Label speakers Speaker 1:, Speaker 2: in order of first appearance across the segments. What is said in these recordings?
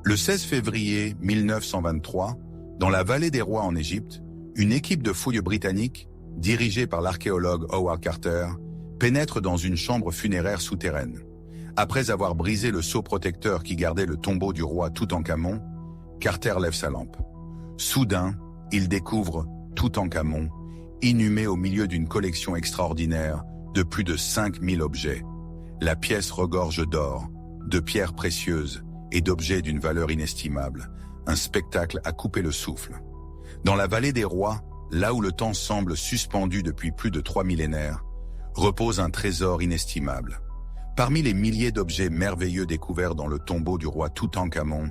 Speaker 1: Le 16 février 1923, dans la vallée des rois en Égypte, une équipe de fouilles britanniques, dirigée par l'archéologue Howard Carter, pénètre dans une chambre funéraire souterraine. Après avoir brisé le sceau protecteur qui gardait le tombeau du roi Toutankhamon, Carter lève sa lampe. Soudain, il découvre Toutankhamon, inhumé au milieu d'une collection extraordinaire de plus de 5000 objets. La pièce regorge d'or, de pierres précieuses et d'objets d'une valeur inestimable. Un spectacle à couper le souffle. Dans la vallée des rois, là où le temps semble suspendu depuis plus de 3 millénaires, repose un trésor inestimable. Parmi les milliers d'objets merveilleux découverts dans le tombeau du roi Toutankhamon,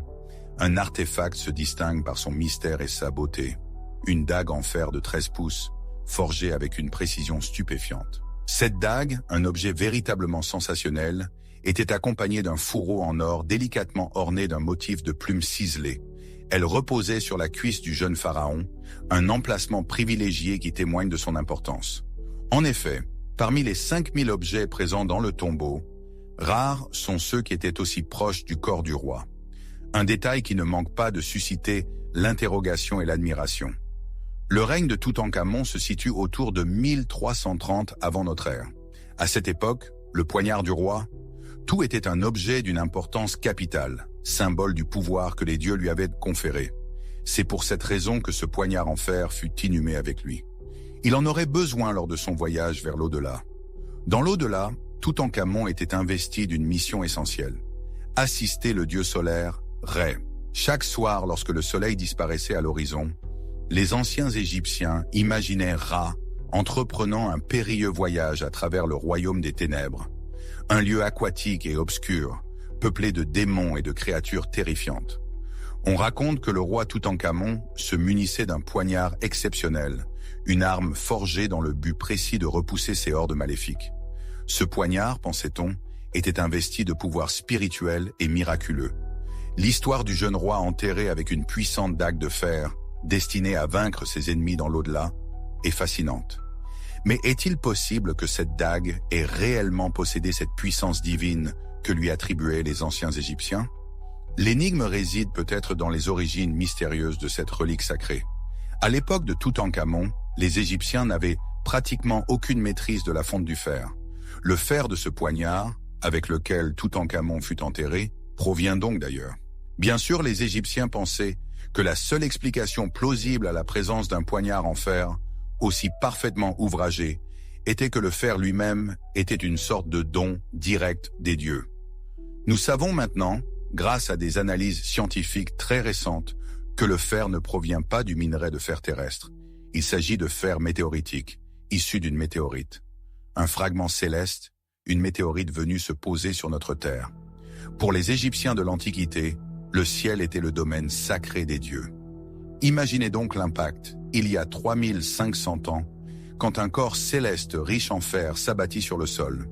Speaker 1: un artefact se distingue par son mystère et sa beauté. Une dague en fer de 13 pouces, forgée avec une précision stupéfiante. Cette dague, un objet véritablement sensationnel, était accompagnée d'un fourreau en or délicatement orné d'un motif de plumes ciselées. Elle reposait sur la cuisse du jeune pharaon, un emplacement privilégié qui témoigne de son importance. En effet, parmi les 5000 objets présents dans le tombeau, rares sont ceux qui étaient aussi proches du corps du roi. Un détail qui ne manque pas de susciter l'interrogation et l'admiration. Le règne de Toutankhamon se situe autour de 1330 avant notre ère. À cette époque, le poignard du roi, tout était un objet d'une importance capitale, symbole du pouvoir que les dieux lui avaient conféré. C'est pour cette raison que ce poignard en fer fut inhumé avec lui. Il en aurait besoin lors de son voyage vers l'au-delà. Dans l'au-delà, Toutankhamon était investi d'une mission essentielle. Assister le dieu solaire, Ré. Chaque soir, lorsque le soleil disparaissait à l'horizon, les anciens Égyptiens imaginaient Ra entreprenant un périlleux voyage à travers le royaume des ténèbres. Un lieu aquatique et obscur, peuplé de démons et de créatures terrifiantes. On raconte que le roi Toutankhamon se munissait d'un poignard exceptionnel, une arme forgée dans le but précis de repousser ces hordes maléfiques. Ce poignard, pensait-on, était investi de pouvoirs spirituels et miraculeux. L'histoire du jeune roi enterré avec une puissante dague de fer, destinée à vaincre ses ennemis dans l'au-delà, est fascinante. Mais est-il possible que cette dague ait réellement possédé cette puissance divine que lui attribuaient les anciens Égyptiens? L'énigme réside peut-être dans les origines mystérieuses de cette relique sacrée. À l'époque de Toutankhamon, les Égyptiens n'avaient pratiquement aucune maîtrise de la fonte du fer. Le fer de ce poignard, avec lequel Toutankhamon fut enterré, provient donc d'ailleurs. Bien sûr, les Égyptiens pensaient que la seule explication plausible à la présence d'un poignard en fer, aussi parfaitement ouvragé, était que le fer lui-même était une sorte de don direct des dieux. Nous savons maintenant, grâce à des analyses scientifiques très récentes, que le fer ne provient pas du minerai de fer terrestre. Il s'agit de fer météoritique, issu d'une météorite. Un fragment céleste, une météorite venue se poser sur notre Terre. Pour les Égyptiens de l'Antiquité, le ciel était le domaine sacré des dieux. Imaginez donc l'impact, il y a 3500 ans, quand un corps céleste riche en fer s'abattit sur le sol.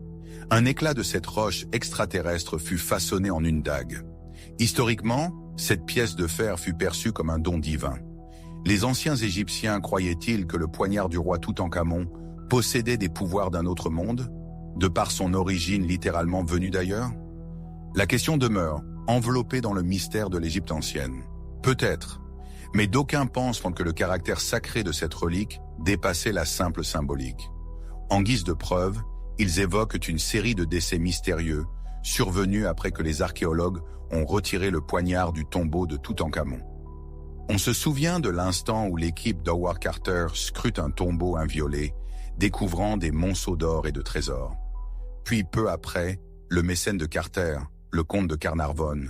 Speaker 1: Un éclat de cette roche extraterrestre fut façonné en une dague. Historiquement, cette pièce de fer fut perçue comme un don divin. Les anciens Égyptiens croyaient-ils que le poignard du roi Toutankhamon possédait des pouvoirs d'un autre monde, de par son origine littéralement venue d'ailleurs? La question demeure, enveloppée dans le mystère de l'Égypte ancienne. Peut-être, mais d'aucuns pensent que le caractère sacré de cette relique dépassait la simple symbolique. En guise de preuve, ils évoquent une série de décès mystérieux, survenus après que les archéologues ont retiré le poignard du tombeau de Toutankhamon. On se souvient de l'instant où l'équipe d'Howard Carter scrute un tombeau inviolé, découvrant des monceaux d'or et de trésors. Puis peu après, le mécène de Carter, le comte de Carnarvon,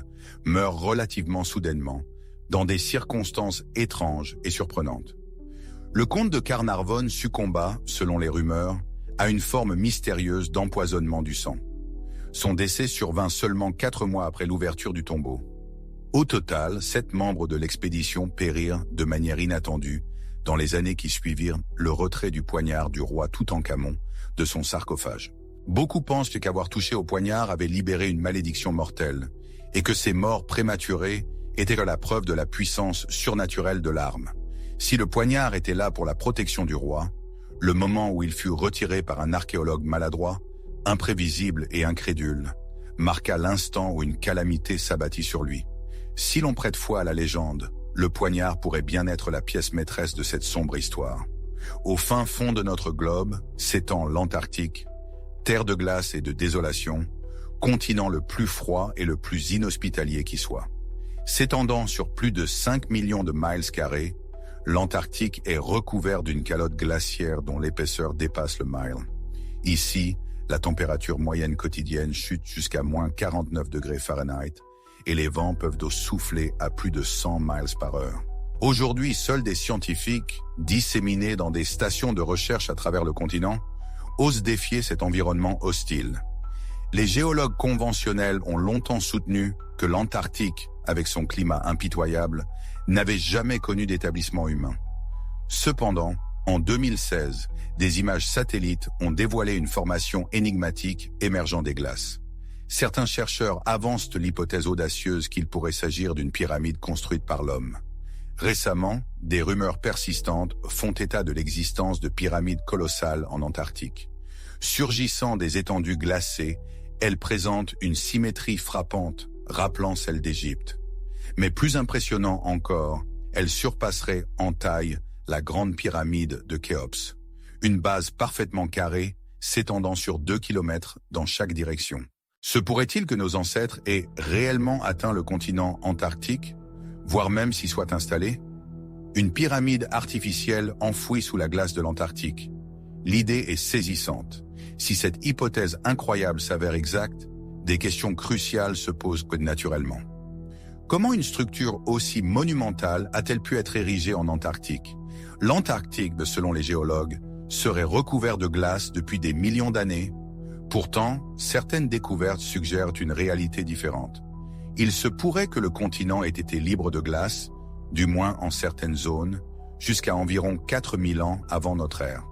Speaker 1: meurt relativement soudainement, dans des circonstances étranges et surprenantes. Le comte de Carnarvon succomba, selon les rumeurs, à une forme mystérieuse d'empoisonnement du sang. Son décès survint seulement 4 mois après l'ouverture du tombeau. Au total, 7 membres de l'expédition périrent de manière inattendue dans les années qui suivirent le retrait du poignard du roi Toutankhamon de son sarcophage. Beaucoup pensent qu'avoir touché au poignard avait libéré une malédiction mortelle et que ces morts prématurées étaient la preuve de la puissance surnaturelle de l'arme. Si le poignard était là pour la protection du roi, le moment où il fut retiré par un archéologue maladroit, imprévisible et incrédule, marqua l'instant où une calamité s'abattit sur lui. Si l'on prête foi à la légende, le poignard pourrait bien être la pièce maîtresse de cette sombre histoire. Au fin fond de notre globe s'étend l'Antarctique, terre de glace et de désolation, continent le plus froid et le plus inhospitalier qui soit. S'étendant sur plus de 5 millions de miles carrés, l'Antarctique est recouvert d'une calotte glaciaire dont l'épaisseur dépasse le mile. Ici, la température moyenne quotidienne chute jusqu'à moins 49 degrés Fahrenheit et les vents peuvent souffler à plus de 100 miles par heure. Aujourd'hui, seuls des scientifiques, disséminés dans des stations de recherche à travers le continent, osent défier cet environnement hostile. Les géologues conventionnels ont longtemps soutenu que l'Antarctique, avec son climat impitoyable, n'avait jamais connu d'établissement humain. Cependant, en 2016, des images satellites ont dévoilé une formation énigmatique émergeant des glaces. Certains chercheurs avancent l'hypothèse audacieuse qu'il pourrait s'agir d'une pyramide construite par l'homme. Récemment, des rumeurs persistantes font état de l'existence de pyramides colossales en Antarctique. Surgissant des étendues glacées, elles présentent une symétrie frappante, rappelant celle d'Égypte. Mais plus impressionnant encore, elles surpasseraient en taille la grande pyramide de Khéops, une base parfaitement carrée s'étendant sur 2 km dans chaque direction. Se pourrait-il que nos ancêtres aient réellement atteint le continent antarctique, voire même s'y soient installés? Une pyramide artificielle enfouie sous la glace de l'Antarctique. L'idée est saisissante. Si cette hypothèse incroyable s'avère exacte, des questions cruciales se posent naturellement. Comment une structure aussi monumentale a-t-elle pu être érigée en Antarctique? L'Antarctique, selon les géologues, serait recouvert de glace depuis des millions d'années. Pourtant, certaines découvertes suggèrent une réalité différente. Il se pourrait que le continent ait été libre de glace, du moins en certaines zones, jusqu'à environ 4000 ans avant notre ère.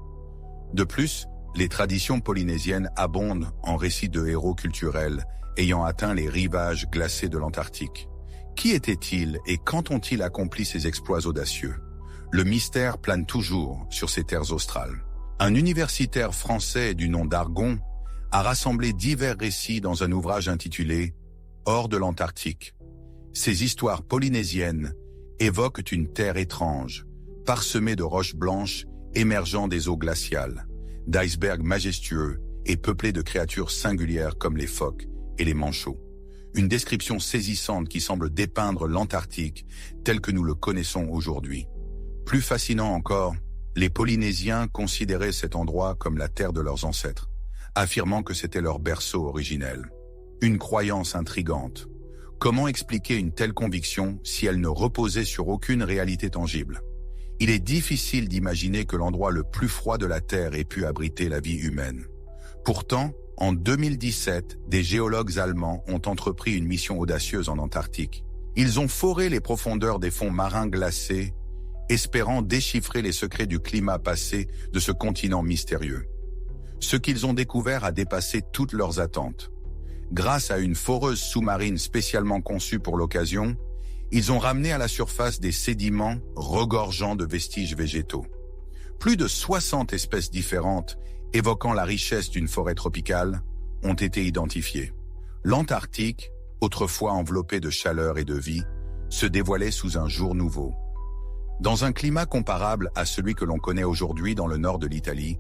Speaker 1: De plus, les traditions polynésiennes abondent en récits de héros culturels ayant atteint les rivages glacés de l'Antarctique. Qui étaient-ils et quand ont-ils accompli ces exploits audacieux? Le mystère plane toujours sur ces terres australes. Un universitaire français du nom d'Argon a rassemblé divers récits dans un ouvrage intitulé « Hors de l'Antarctique ». Ces histoires polynésiennes évoquent une terre étrange, parsemée de roches blanches émergeant des eaux glaciales, d'icebergs majestueux et peuplée de créatures singulières comme les phoques et les manchots. Une description saisissante qui semble dépeindre l'Antarctique tel que nous le connaissons aujourd'hui. Plus fascinant encore, les Polynésiens considéraient cet endroit comme la terre de leurs ancêtres, affirmant que c'était leur berceau originel. Une croyance intrigante. Comment expliquer une telle conviction si elle ne reposait sur aucune réalité tangible? Il est difficile d'imaginer que l'endroit le plus froid de la Terre ait pu abriter la vie humaine. Pourtant, en 2017, des géologues allemands ont entrepris une mission audacieuse en Antarctique. Ils ont foré les profondeurs des fonds marins glacés, espérant déchiffrer les secrets du climat passé de ce continent mystérieux. Ce qu'ils ont découvert a dépassé toutes leurs attentes. Grâce à une foreuse sous-marine spécialement conçue pour l'occasion, ils ont ramené à la surface des sédiments regorgeant de vestiges végétaux. Plus de 60 espèces différentes, évoquant la richesse d'une forêt tropicale, ont été identifiées. L'Antarctique, autrefois enveloppée de chaleur et de vie, se dévoilait sous un jour nouveau. Dans un climat comparable à celui que l'on connaît aujourd'hui dans le nord de l'Italie,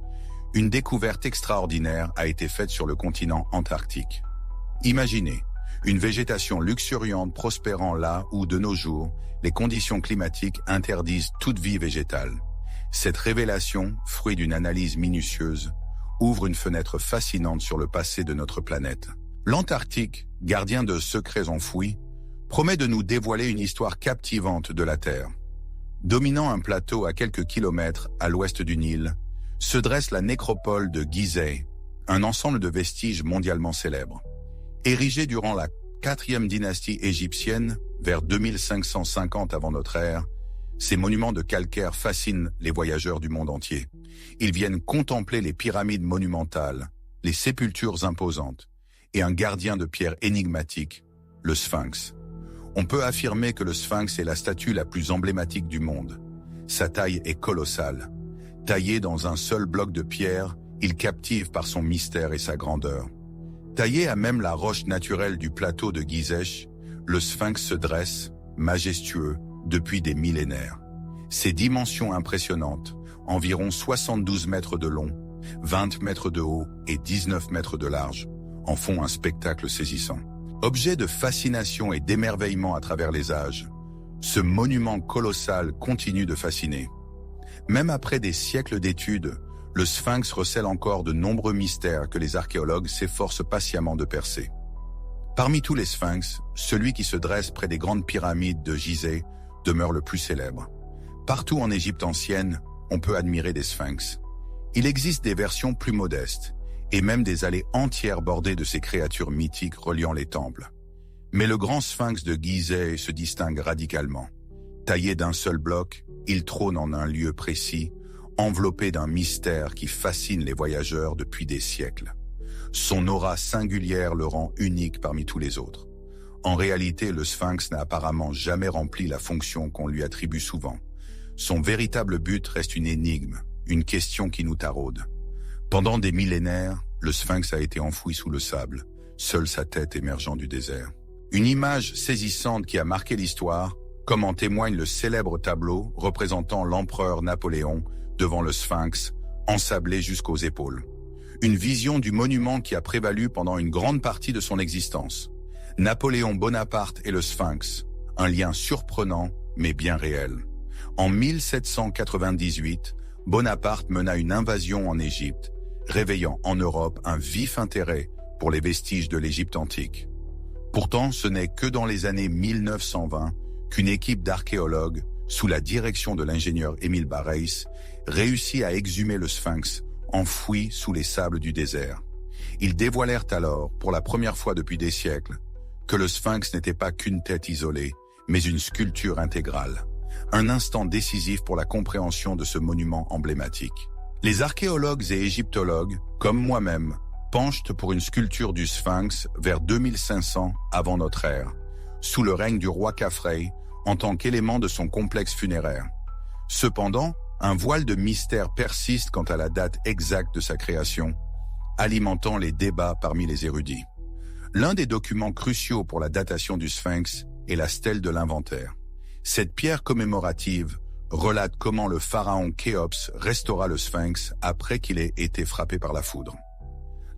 Speaker 1: une découverte extraordinaire a été faite sur le continent antarctique. Imaginez, une végétation luxuriante prospérant là où, de nos jours, les conditions climatiques interdisent toute vie végétale. Cette révélation, fruit d'une analyse minutieuse, ouvre une fenêtre fascinante sur le passé de notre planète. L'Antarctique, gardien de secrets enfouis, promet de nous dévoiler une histoire captivante de la Terre. Dominant un plateau à quelques kilomètres à l'ouest d'une île, se dresse la nécropole de Gizeh, un ensemble de vestiges mondialement célèbres. Érigé durant la 4e dynastie égyptienne, vers 2550 avant notre ère, ces monuments de calcaire fascinent les voyageurs du monde entier. Ils viennent contempler les pyramides monumentales, les sépultures imposantes, et un gardien de pierre énigmatique, le Sphinx. On peut affirmer que le Sphinx est la statue la plus emblématique du monde. Sa taille est colossale. Taillé dans un seul bloc de pierre, il captive par son mystère et sa grandeur. Taillé à même la roche naturelle du plateau de Gizeh, le Sphinx se dresse, majestueux, depuis des millénaires. Ses dimensions impressionnantes, environ 72 mètres de long, 20 mètres de haut et 19 mètres de large, en font un spectacle saisissant. Objet de fascination et d'émerveillement à travers les âges, ce monument colossal continue de fasciner. Même après des siècles d'études, le Sphinx recèle encore de nombreux mystères que les archéologues s'efforcent patiemment de percer. Parmi tous les Sphinx, celui qui se dresse près des grandes pyramides de Gizeh demeure le plus célèbre. Partout en Égypte ancienne, on peut admirer des Sphinx. Il existe des versions plus modestes, et même des allées entières bordées de ces créatures mythiques reliant les temples. Mais le grand Sphinx de Gizeh se distingue radicalement. Taillé d'un seul bloc, il trône en un lieu précis, enveloppé d'un mystère qui fascine les voyageurs depuis des siècles. Son aura singulière le rend unique parmi tous les autres. En réalité, le Sphinx n'a apparemment jamais rempli la fonction qu'on lui attribue souvent. Son véritable but reste une énigme, une question qui nous taraude. Pendant des millénaires, le Sphinx a été enfoui sous le sable, seule sa tête émergeant du désert. Une image saisissante qui a marqué l'histoire, comme en témoigne le célèbre tableau représentant l'empereur Napoléon devant le Sphinx, ensablé jusqu'aux épaules. Une vision du monument qui a prévalu pendant une grande partie de son existence. Napoléon Bonaparte et le Sphinx, un lien surprenant mais bien réel. En 1798, Bonaparte mena une invasion en Égypte, réveillant en Europe un vif intérêt pour les vestiges de l'Égypte antique. Pourtant, ce n'est que dans les années 1920 qu'une équipe d'archéologues, sous la direction de l'ingénieur Émile Barreis, réussit à exhumer le Sphinx, enfoui sous les sables du désert. Ils dévoilèrent alors, pour la première fois depuis des siècles, que le Sphinx n'était pas qu'une tête isolée, mais une sculpture intégrale. Un instant décisif pour la compréhension de ce monument emblématique. Les archéologues et égyptologues, comme moi-même, penchent pour une sculpture du Sphinx vers 2500 avant notre ère, sous le règne du roi Khafre, en tant qu'élément de son complexe funéraire. Cependant, un voile de mystère persiste quant à la date exacte de sa création, alimentant les débats parmi les érudits. L'un des documents cruciaux pour la datation du Sphinx est la stèle de l'inventaire. Cette pierre commémorative relate comment le pharaon Khéops restaura le Sphinx après qu'il ait été frappé par la foudre.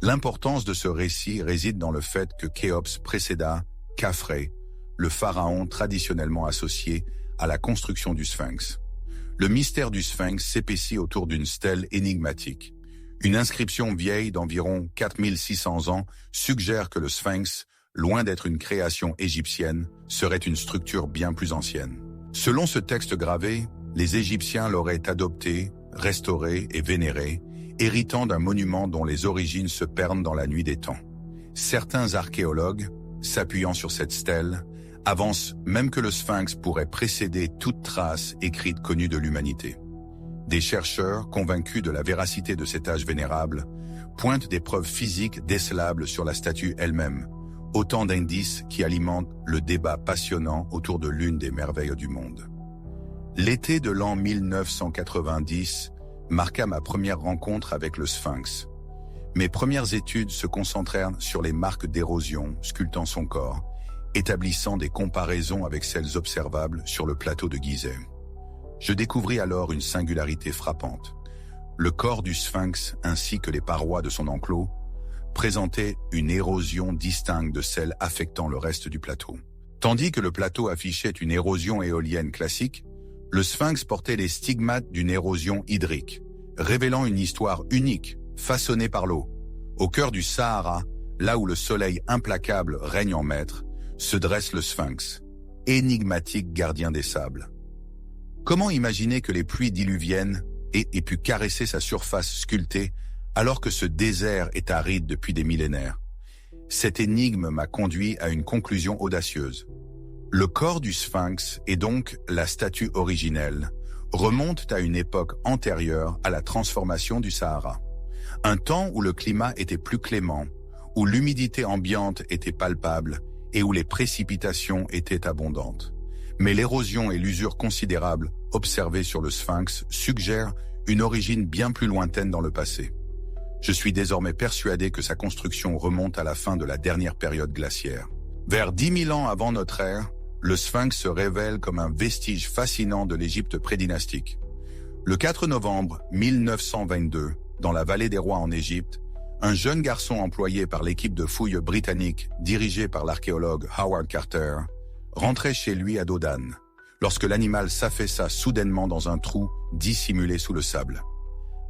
Speaker 1: L'importance de ce récit réside dans le fait que Khéops précéda Khafre, le pharaon traditionnellement associé à la construction du Sphinx. Le mystère du Sphinx s'épaissit autour d'une stèle énigmatique. Une inscription vieille d'environ 4600 ans suggère que le Sphinx, loin d'être une création égyptienne, serait une structure bien plus ancienne. Selon ce texte gravé, les Égyptiens l'auraient adopté, restauré et vénéré, héritant d'un monument dont les origines se perdent dans la nuit des temps. Certains archéologues, s'appuyant sur cette stèle, avancent même que le Sphinx pourrait précéder toute trace écrite connue de l'humanité. Des chercheurs, convaincus de la véracité de cet âge vénérable, pointent des preuves physiques décelables sur la statue elle-même, autant d'indices qui alimentent le débat passionnant autour de l'une des merveilles du monde. L'été de l'an 1990 marqua ma première rencontre avec le Sphinx. Mes premières études se concentrèrent sur les marques d'érosion sculptant son corps, établissant des comparaisons avec celles observables sur le plateau de Gizeh. Je découvris alors une singularité frappante. Le corps du Sphinx ainsi que les parois de son enclos présentaient une érosion distincte de celle affectant le reste du plateau. Tandis que le plateau affichait une érosion éolienne classique, le Sphinx portait les stigmates d'une érosion hydrique, révélant une histoire unique, façonnée par l'eau. Au cœur du Sahara, là où le soleil implacable règne en maître, se dresse le Sphinx, énigmatique gardien des sables. Comment imaginer que les pluies diluviennes aient pu caresser sa surface sculptée alors que ce désert est aride depuis des millénaires? Cette énigme m'a conduit à une conclusion audacieuse. Le corps du Sphinx, et donc la statue originelle, remontent à une époque antérieure à la transformation du Sahara. Un temps où le climat était plus clément, où l'humidité ambiante était palpable et où les précipitations étaient abondantes. Mais l'érosion et l'usure considérable observées sur le Sphinx suggèrent une origine bien plus lointaine dans le passé. Je suis désormais persuadé que sa construction remonte à la fin de la dernière période glaciaire. Vers 10 000 ans avant notre ère, le Sphinx se révèle comme un vestige fascinant de l'Égypte prédynastique. Le 4 novembre 1922, dans la vallée des rois en Égypte, un jeune garçon employé par l'équipe de fouilles britannique dirigée par l'archéologue Howard Carter rentrait chez lui à dos d'âne, lorsque l'animal s'affaissa soudainement dans un trou dissimulé sous le sable.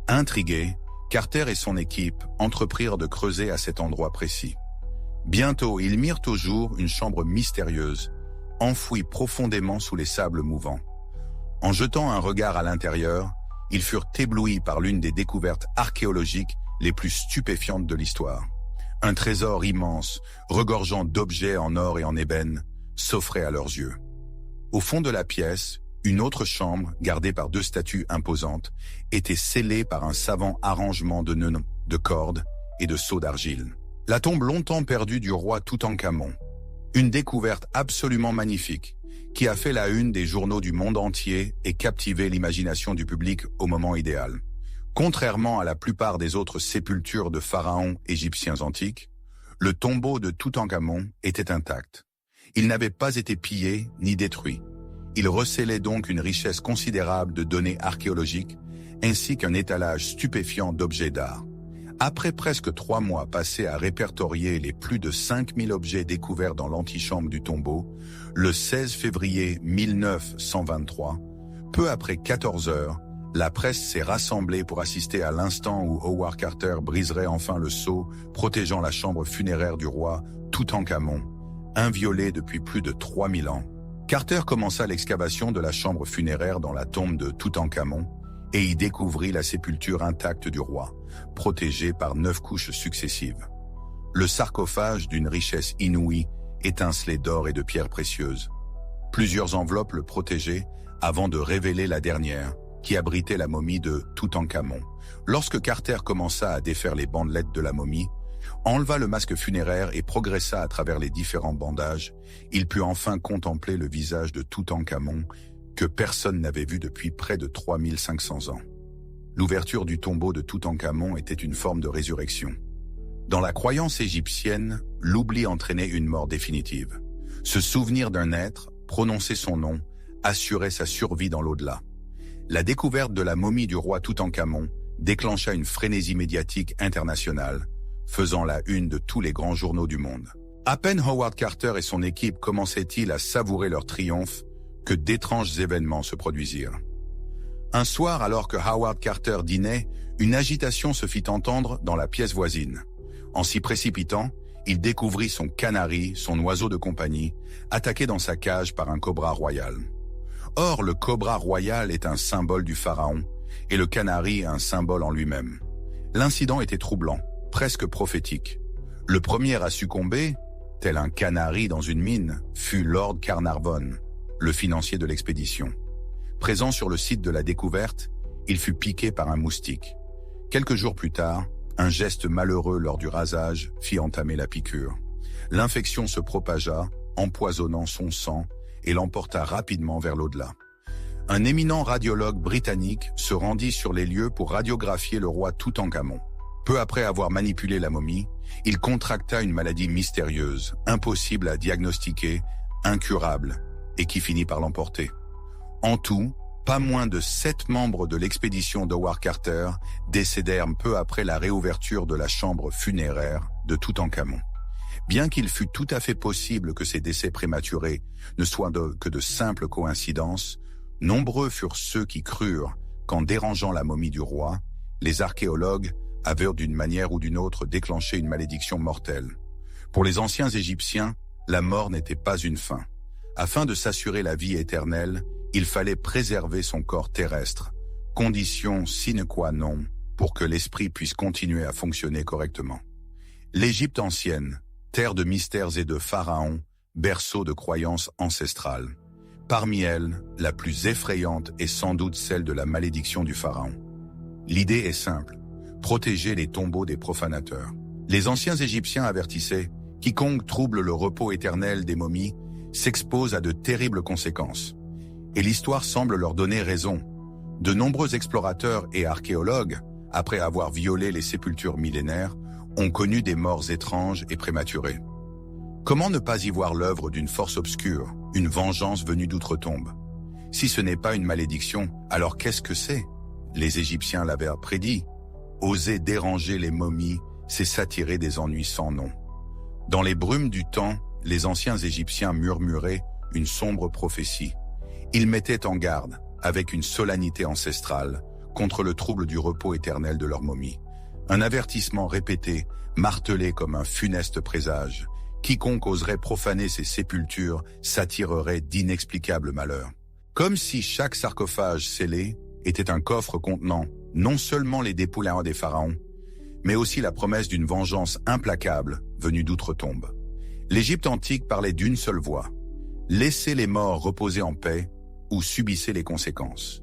Speaker 1: Intrigués, Carter et son équipe entreprirent de creuser à cet endroit précis. Bientôt, ils mirent au jour une chambre mystérieuse, enfouie profondément sous les sables mouvants. En jetant un regard à l'intérieur, ils furent éblouis par l'une des découvertes archéologiques les plus stupéfiantes de l'histoire. Un trésor immense, regorgeant d'objets en or et en ébène, s'offrait à leurs yeux. Au fond de la pièce, une autre chambre, gardée par 2 statues imposantes, était scellée par un savant arrangement de nœuds, de cordes et de seaux d'argile. La tombe longtemps perdue du roi Toutankhamon. Une découverte absolument magnifique, qui a fait la une des journaux du monde entier et captivé l'imagination du public au moment idéal. Contrairement à la plupart des autres sépultures de pharaons égyptiens antiques, le tombeau de Toutankhamon était intact. Il n'avait pas été pillé ni détruit. Il recélait donc une richesse considérable de données archéologiques, ainsi qu'un étalage stupéfiant d'objets d'art. Après presque 3 mois passés à répertorier les plus de 5000 objets découverts dans l'antichambre du tombeau, le 16 février 1923, peu après 14 heures, la presse s'est rassemblée pour assister à l'instant où Howard Carter briserait enfin le sceau protégeant la chambre funéraire du roi Toutankhamon, inviolée depuis plus de 3000 ans. Carter commença l'excavation de la chambre funéraire dans la tombe de Toutankhamon et y découvrit la sépulture intacte du roi, protégée par 9 couches successives. Le sarcophage d'une richesse inouïe étincelait d'or et de pierres précieuses. Plusieurs enveloppes le protégeaient avant de révéler la dernière, qui abritait la momie de Toutankhamon. Lorsque Carter commença à défaire les bandelettes de la momie, enleva le masque funéraire et progressa à travers les différents bandages, il put enfin contempler le visage de Toutankhamon que personne n'avait vu depuis près de 3500 ans. L'ouverture du tombeau de Toutankhamon était une forme de résurrection. Dans la croyance égyptienne, l'oubli entraînait une mort définitive. Se souvenir d'un être, prononcer son nom, assurait sa survie dans l'au-delà. La découverte de la momie du roi Toutankhamon déclencha une frénésie médiatique internationale, faisant la une de tous les grands journaux du monde. À peine Howard Carter et son équipe commençaient-ils à savourer leur triomphe que d'étranges événements se produisirent. Un soir, alors que Howard Carter dînait, une agitation se fit entendre dans la pièce voisine. En s'y précipitant, il découvrit son canari, son oiseau de compagnie, attaqué dans sa cage par un cobra royal. Or, le cobra royal est un symbole du pharaon, et le canari un symbole en lui-même. L'incident était troublant, presque prophétique. Le premier à succomber, tel un canari dans une mine, fut Lord Carnarvon, le financier de l'expédition. Présent sur le site de la découverte, il fut piqué par un moustique. Quelques jours plus tard, un geste malheureux lors du rasage fit entamer la piqûre. L'infection se propagea, empoisonnant son sang, et l'emporta rapidement vers l'au-delà. Un éminent radiologue britannique se rendit sur les lieux pour radiographier le roi Toutankhamon. Peu après avoir manipulé la momie, il contracta une maladie mystérieuse, impossible à diagnostiquer, incurable, et qui finit par l'emporter. En tout, pas moins de 7 membres de l'expédition d'Howard Carter décédèrent peu après la réouverture de la chambre funéraire de Toutankhamon. Bien qu'il fût tout à fait possible que ces décès prématurés ne soient que de simples coïncidences, nombreux furent ceux qui crurent qu'en dérangeant la momie du roi, les archéologues avaient d'une manière ou d'une autre déclenché une malédiction mortelle. Pour les anciens Égyptiens, la mort n'était pas une fin. Afin de s'assurer la vie éternelle, il fallait préserver son corps terrestre, condition sine qua non pour que l'esprit puisse continuer à fonctionner correctement. L'Égypte ancienne, terre de mystères et de pharaons, berceau de croyances ancestrales. Parmi elles, la plus effrayante est sans doute celle de la malédiction du pharaon. L'idée est simple, protéger les tombeaux des profanateurs. Les anciens Égyptiens avertissaient, quiconque trouble le repos éternel des momies s'expose à de terribles conséquences. Et l'histoire semble leur donner raison. De nombreux explorateurs et archéologues, après avoir violé les sépultures millénaires, ont connu des morts étranges et prématurées. Comment ne pas y voir l'œuvre d'une force obscure, une vengeance venue d'outre-tombe? Si ce n'est pas une malédiction, alors qu'est-ce que c'est? Les Égyptiens l'avaient prédit. Oser déranger les momies, c'est s'attirer des ennuis sans nom. Dans les brumes du temps, les anciens Égyptiens murmuraient une sombre prophétie. Ils mettaient en garde, avec une solennité ancestrale, contre le trouble du repos éternel de leurs momies. Un avertissement répété, martelé comme un funeste présage. Quiconque oserait profaner ces sépultures s'attirerait d'inexplicables malheurs. Comme si chaque sarcophage scellé était un coffre contenant non seulement les dépouillements des pharaons, mais aussi la promesse d'une vengeance implacable venue d'outre-tombe. L'Égypte antique parlait d'une seule voix. Laissez les morts reposer en paix ou subissez les conséquences.